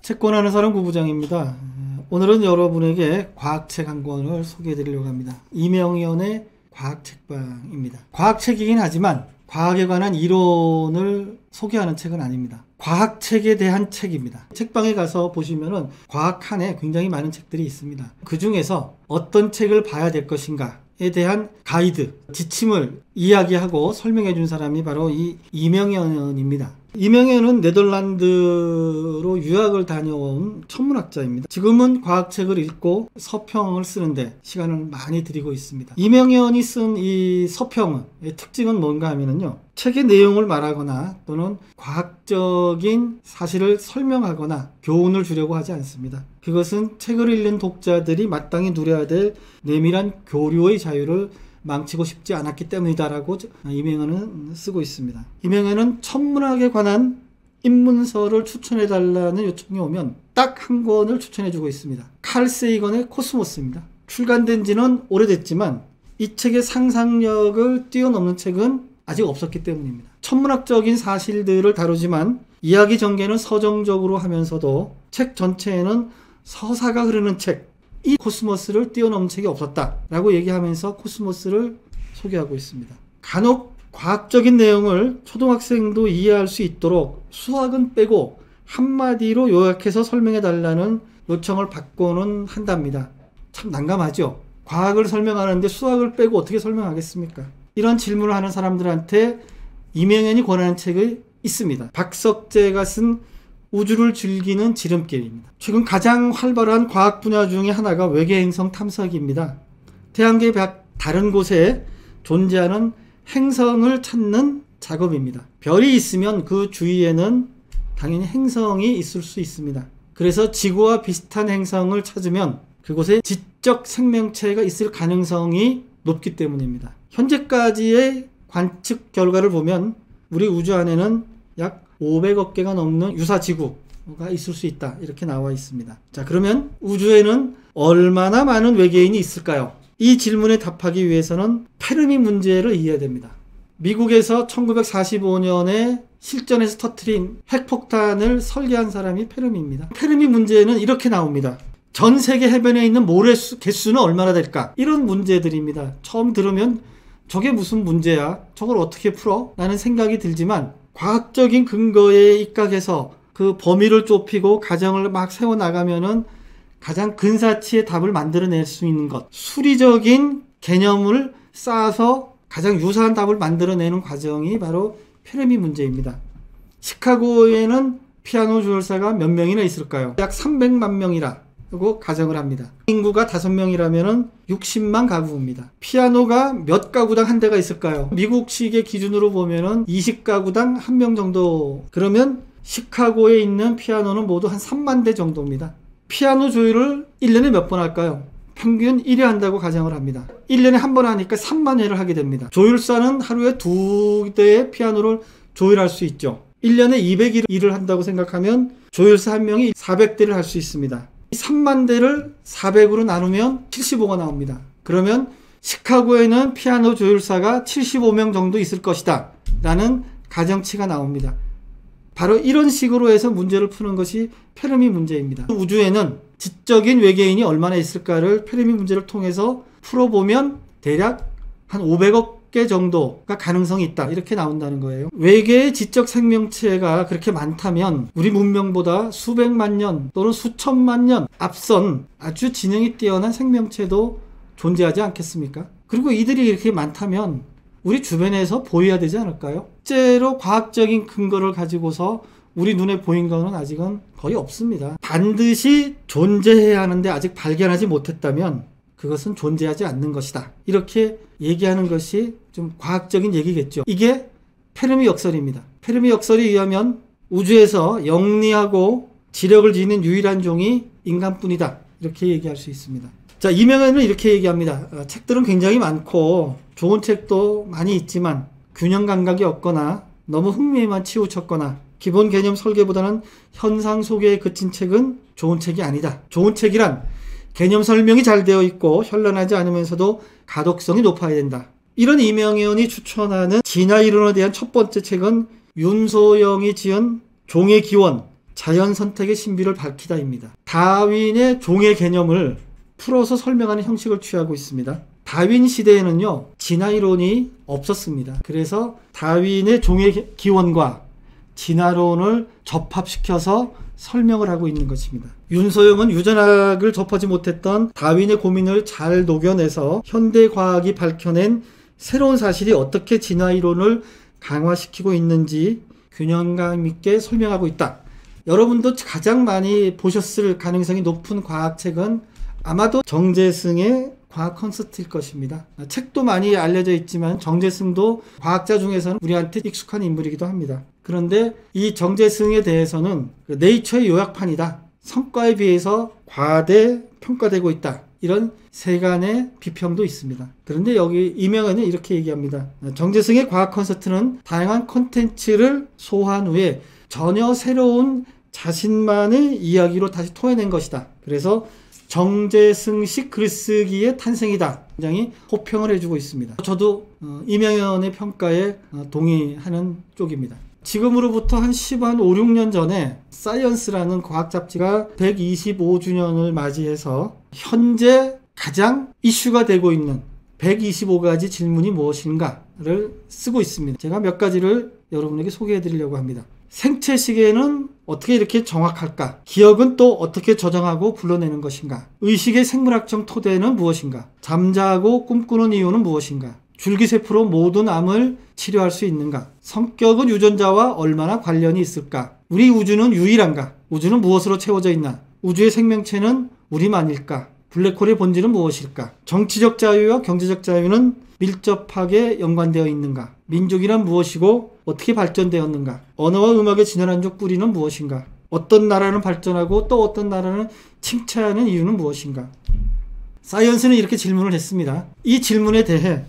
책 권하는 사람 구부장입니다. 오늘은 여러분에게 과학책 한 권을 소개해 드리려고 합니다. 이명현의 과학책방입니다. 과학책이긴 하지만 과학에 관한 이론을 소개하는 책은 아닙니다. 과학책에 대한 책입니다. 책방에 가서 보시면은 과학 칸에 굉장히 많은 책들이 있습니다. 그 중에서 어떤 책을 봐야 될 것인가에 대한 가이드, 지침을 이야기하고 설명해 준 사람이 바로 이 이명현입니다. 이명현은 네덜란드로 유학을 다녀온 천문학자입니다. 지금은 과학책을 읽고 서평을 쓰는데 시간을 많이 들이고 있습니다. 이명현이 쓴 이 서평의 특징은 뭔가 하면은요, 책의 내용을 말하거나 또는 과학적인 사실을 설명하거나 교훈을 주려고 하지 않습니다. 그것은 책을 읽는 독자들이 마땅히 누려야 될 내밀한 교류의 자유를 망치고 싶지 않았기 때문이다라고 이명현은 쓰고 있습니다. 이명현은 천문학에 관한 입문서를 추천해달라는 요청이 오면 딱 한 권을 추천해주고 있습니다. 칼 세이건의 코스모스입니다. 출간된 지는 오래됐지만 이 책의 상상력을 뛰어넘는 책은 아직 없었기 때문입니다. 천문학적인 사실들을 다루지만 이야기 전개는 서정적으로 하면서도 책 전체에는 서사가 흐르는 책, 이 코스모스를 뛰어넘는 책이 없었다라고 얘기하면서 코스모스를 소개하고 있습니다. 간혹 과학적인 내용을 초등학생도 이해할 수 있도록 수학은 빼고 한마디로 요약해서 설명해달라는 요청을 받고는 한답니다. 참 난감하죠? 과학을 설명하는데 수학을 빼고 어떻게 설명하겠습니까? 이런 질문을 하는 사람들한테 이명현이 권하는 책이 있습니다. 박석재가 쓴 우주를 즐기는 지름길입니다. 최근 가장 활발한 과학 분야 중에 하나가 외계 행성 탐사기입니다. 태양계 다른 곳에 존재하는 행성을 찾는 작업입니다. 별이 있으면 그 주위에는 당연히 행성이 있을 수 있습니다. 그래서 지구와 비슷한 행성을 찾으면 그곳에 지적 생명체가 있을 가능성이 높기 때문입니다. 현재까지의 관측 결과를 보면 우리 우주 안에는 약 500억 개가 넘는 유사 지구가 있을 수 있다, 이렇게 나와 있습니다. 자, 그러면 우주에는 얼마나 많은 외계인이 있을까요? 이 질문에 답하기 위해서는 페르미 문제를 이해해야 됩니다. 미국에서 1945년에 실전에서 터뜨린 핵폭탄을 설계한 사람이 페르미입니다. 페르미 문제는 이렇게 나옵니다. 전 세계 해변에 있는 모래 개수는 얼마나 될까? 이런 문제들입니다. 처음 들으면 저게 무슨 문제야? 저걸 어떻게 풀어? 라는 생각이 들지만 과학적인 근거에 입각해서 그 범위를 좁히고 가정을 막 세워나가면은 가장 근사치의 답을 만들어낼 수 있는 것, 수리적인 개념을 쌓아서 가장 유사한 답을 만들어내는 과정이 바로 페르미 문제입니다. 시카고에는 피아노 조율사가 몇 명이나 있을까요? 약 300만 명이라고 가정을 합니다. 인구가 5명이라면 60만 가구입니다. 피아노가 몇 가구당 한 대가 있을까요? 미국식의 기준으로 보면은 20가구당 1명 정도. 그러면 시카고에 있는 피아노는 모두 한 3만 대 정도입니다. 피아노 조율을 1년에 몇 번 할까요? 평균 1회 한다고 가정을 합니다. 1년에 한 번 하니까 3만 회를 하게 됩니다. 조율사는 하루에 2대의 피아노를 조율할 수 있죠. 1년에 200일을 한다고 생각하면 조율사 한 명이 400대를 할 수 있습니다. 3만 대를 400으로 나누면 75가 나옵니다. 그러면 시카고에는 피아노 조율사가 75명 정도 있을 것이다 라는 가정치가 나옵니다. 바로 이런 식으로 해서 문제를 푸는 것이 페르미 문제입니다. 우주에는 지적인 외계인이 얼마나 있을까를 페르미 문제를 통해서 풀어보면 대략 한 500억 개 정도가 가능성이 있다, 이렇게 나온다는 거예요. 외계의 지적 생명체가 그렇게 많다면 우리 문명보다 수백만 년 또는 수천만 년 앞선 아주 지능이 뛰어난 생명체도 존재하지 않겠습니까? 그리고 이들이 이렇게 많다면 우리 주변에서 보여야 되지 않을까요? 실제로 과학적인 근거를 가지고서 우리 눈에 보인 거는 아직은 거의 없습니다. 반드시 존재해야 하는데 아직 발견하지 못했다면 그것은 존재하지 않는 것이다, 이렇게 얘기하는 것이 좀 과학적인 얘기겠죠. 이게 페르미 역설입니다. 페르미 역설에 의하면 우주에서 영리하고 지력을 지닌 유일한 종이 인간뿐이다, 이렇게 얘기할 수 있습니다. 자, 이명현은 이렇게 얘기합니다. 책들은 굉장히 많고 좋은 책도 많이 있지만 균형 감각이 없거나 너무 흥미에만 치우쳤거나 기본 개념 설계보다는 현상 소개에 그친 책은 좋은 책이 아니다. 좋은 책이란 개념 설명이 잘 되어 있고 현란하지 않으면서도 가독성이 높아야 된다. 이런 이명현이 추천하는 진화 이론에 대한 첫 번째 책은 윤소영이 지은 종의 기원, 자연 선택의 신비를 밝히다입니다. 다윈의 종의 개념을 풀어서 설명하는 형식을 취하고 있습니다. 다윈 시대에는요, 진화이론이 없었습니다. 그래서 다윈의 종의 기원과 진화론을 접합시켜서 설명을 하고 있는 것입니다. 윤소영은 유전학을 접하지 못했던 다윈의 고민을 잘 녹여내서 현대과학이 밝혀낸 새로운 사실이 어떻게 진화이론을 강화시키고 있는지 균형감 있게 설명하고 있다. 여러분도 가장 많이 보셨을 가능성이 높은 과학책은 아마도 정재승의 과학 콘서트일 것입니다. 책도 많이 알려져 있지만 정재승도 과학자 중에서는 우리한테 익숙한 인물이기도 합니다. 그런데 이 정재승에 대해서는 네이처의 요약판이다. 성과에 비해서 과대 평가되고 있다. 이런 세간의 비평도 있습니다. 그런데 여기 이명현은 이렇게 얘기합니다. 정재승의 과학 콘서트는 다양한 콘텐츠를 소화한 후에 전혀 새로운 자신만의 이야기로 다시 토해낸 것이다. 그래서 정재승식 글쓰기의 탄생이다. 굉장히 호평을 해주고 있습니다. 저도 이명현의 평가에 동의하는 쪽입니다. 지금으로부터 한 5, 6년 전에 사이언스라는 과학 잡지가 125주년을 맞이해서 현재 가장 이슈가 되고 있는 125가지 질문이 무엇인가를 쓰고 있습니다. 제가 몇 가지를 여러분에게 소개해 드리려고 합니다. 생체 시계는 어떻게 이렇게 정확할까? 기억은 또 어떻게 저장하고 불러내는 것인가? 의식의 생물학적 토대는 무엇인가? 잠자고 꿈꾸는 이유는 무엇인가? 줄기세포로 모든 암을 치료할 수 있는가? 성격은 유전자와 얼마나 관련이 있을까? 우리 우주는 유일한가? 우주는 무엇으로 채워져 있나? 우주의 생명체는 우리만일까? 블랙홀의 본질은 무엇일까? 정치적 자유와 경제적 자유는 밀접하게 연관되어 있는가? 민족이란 무엇이고 어떻게 발전되었는가? 언어와 음악의 진화론적 뿌리는 무엇인가? 어떤 나라는 발전하고 또 어떤 나라는 침체하는 이유는 무엇인가? 사이언스는 이렇게 질문을 했습니다. 이 질문에 대해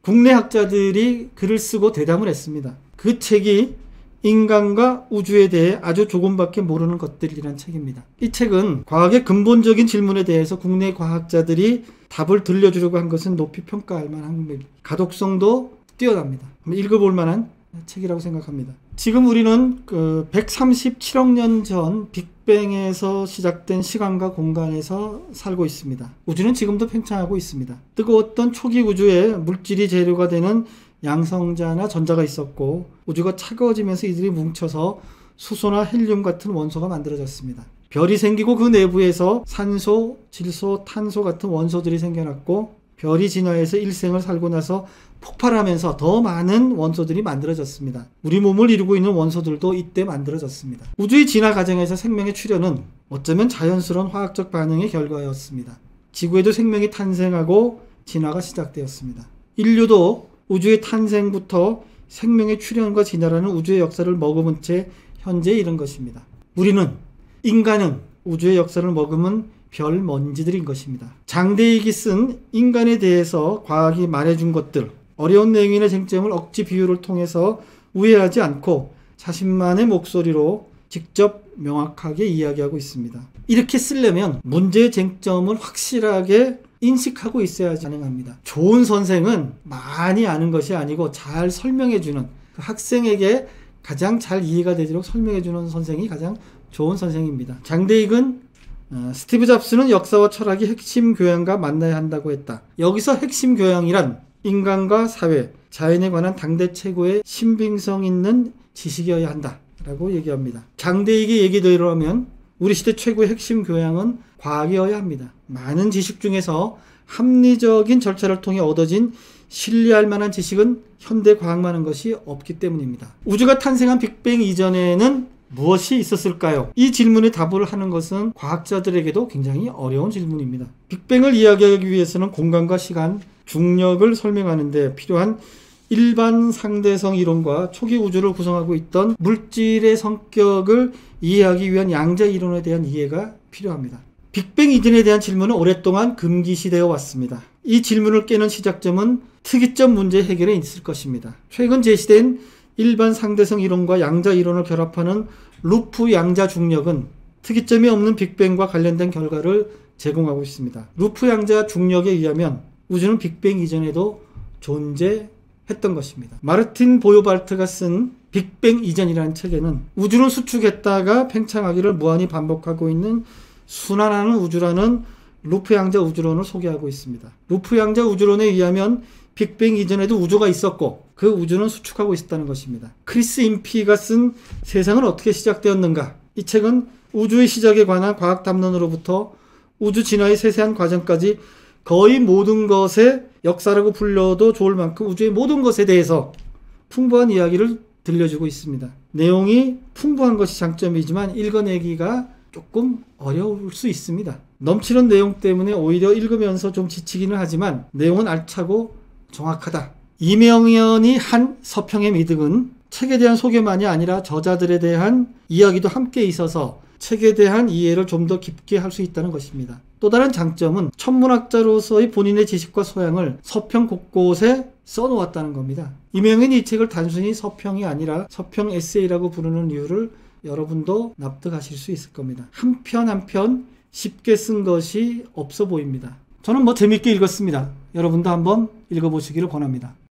국내 학자들이 글을 쓰고 대담을 했습니다. 그 책이 인간과 우주에 대해 아주 조금밖에 모르는 것들이라는 책입니다. 이 책은 과학의 근본적인 질문에 대해서 국내 과학자들이 답을 들려주려고 한 것은 높이 평가할 만한 가독성도 뛰어납니다. 읽어볼 만한 책이라고 생각합니다. 지금 우리는 137억 년 전 빅뱅에서 시작된 시간과 공간에서 살고 있습니다. 우주는 지금도 팽창하고 있습니다. 뜨거웠던 초기 우주에 물질이 재료가 되는 양성자나 전자가 있었고 우주가 차가워지면서 이들이 뭉쳐서 수소나 헬륨 같은 원소가 만들어졌습니다. 별이 생기고 그 내부에서 산소, 질소, 탄소 같은 원소들이 생겨났고 별이 진화해서 일생을 살고 나서 폭발하면서 더 많은 원소들이 만들어졌습니다. 우리 몸을 이루고 있는 원소들도 이때 만들어졌습니다. 우주의 진화 과정에서 생명의 출현은 어쩌면 자연스러운 화학적 반응의 결과였습니다. 지구에도 생명이 탄생하고 진화가 시작되었습니다. 인류도 우주의 탄생부터 생명의 출현과 진화라는 우주의 역사를 머금은 채 현재에 이른 것입니다. 인간은 우주의 역사를 머금은 별 먼지들인 것입니다. 장대익이 쓴 인간에 대해서 과학이 말해준 것들, 어려운 내용이나 쟁점을 억지 비유를 통해서 우회하지 않고 자신만의 목소리로 직접 명확하게 이야기하고 있습니다. 이렇게 쓰려면 문제의 쟁점을 확실하게 인식하고 있어야 가능합니다. 좋은 선생은 많이 아는 것이 아니고 잘 설명해주는, 그 학생에게 가장 잘 이해가 되도록 설명해주는 선생이 가장 좋은 선생입니다. 장대익은 스티브 잡스는 역사와 철학이 핵심 교양과 만나야 한다고 했다. 여기서 핵심 교양이란 인간과 사회, 자연에 관한 당대 최고의 신빙성 있는 지식이어야 한다 라고 얘기합니다. 장대익의 얘기대로 하면 우리 시대 최고의 핵심 교양은 과학이어야 합니다. 많은 지식 중에서 합리적인 절차를 통해 얻어진 신뢰할 만한 지식은 현대 과학만한 것이 없기 때문입니다. 우주가 탄생한 빅뱅 이전에는 무엇이 있었을까요? 이 질문에 답을 하는 것은 과학자들에게도 굉장히 어려운 질문입니다. 빅뱅을 이야기하기 위해서는 공간과 시간, 중력을 설명하는 데 필요한 일반 상대성 이론과 초기 우주를 구성하고 있던 물질의 성격을 이해하기 위한 양자 이론에 대한 이해가 필요합니다. 빅뱅 이전에 대한 질문은 오랫동안 금기시되어 왔습니다. 이 질문을 깨는 시작점은 특이점 문제 해결에 있을 것입니다. 최근 제시된 일반 상대성 이론과 양자 이론을 결합하는 루프 양자 중력은 특이점이 없는 빅뱅과 관련된 결과를 제공하고 있습니다. 루프 양자 중력에 의하면 우주는 빅뱅 이전에도 존재했습니다. 했던 것입니다. 마르틴 보요발트가 쓴 빅뱅 이전이라는 책에는 우주는 수축했다가 팽창하기를 무한히 반복하고 있는 순환하는 우주라는 루프 양자 우주론을 소개하고 있습니다. 루프 양자 우주론에 의하면 빅뱅 이전에도 우주가 있었고 그 우주는 수축하고 있었다는 것입니다. 크리스 임피가 쓴 세상은 어떻게 시작되었는가? 이 책은 우주의 시작에 관한 과학 담론으로부터 우주 진화의 세세한 과정까지 거의 모든 것의 역사라고 불려도 좋을 만큼 우주의 모든 것에 대해서 풍부한 이야기를 들려주고 있습니다. 내용이 풍부한 것이 장점이지만 읽어내기가 조금 어려울 수 있습니다. 넘치는 내용 때문에 오히려 읽으면서 좀 지치기는 하지만 내용은 알차고 정확하다. 이명현이 한 서평의 미득은 책에 대한 소개만이 아니라 저자들에 대한 이야기도 함께 있어서 책에 대한 이해를 좀 더 깊게 할 수 있다는 것입니다. 또 다른 장점은 천문학자로서의 본인의 지식과 소양을 서평 곳곳에 써놓았다는 겁니다. 이명현이 이 책을 단순히 서평이 아니라 서평 에세이라고 부르는 이유를 여러분도 납득하실 수 있을 겁니다. 한 편 한 편 쉽게 쓴 것이 없어 보입니다. 저는 재밌게 읽었습니다. 여러분도 한번 읽어보시기를 권합니다.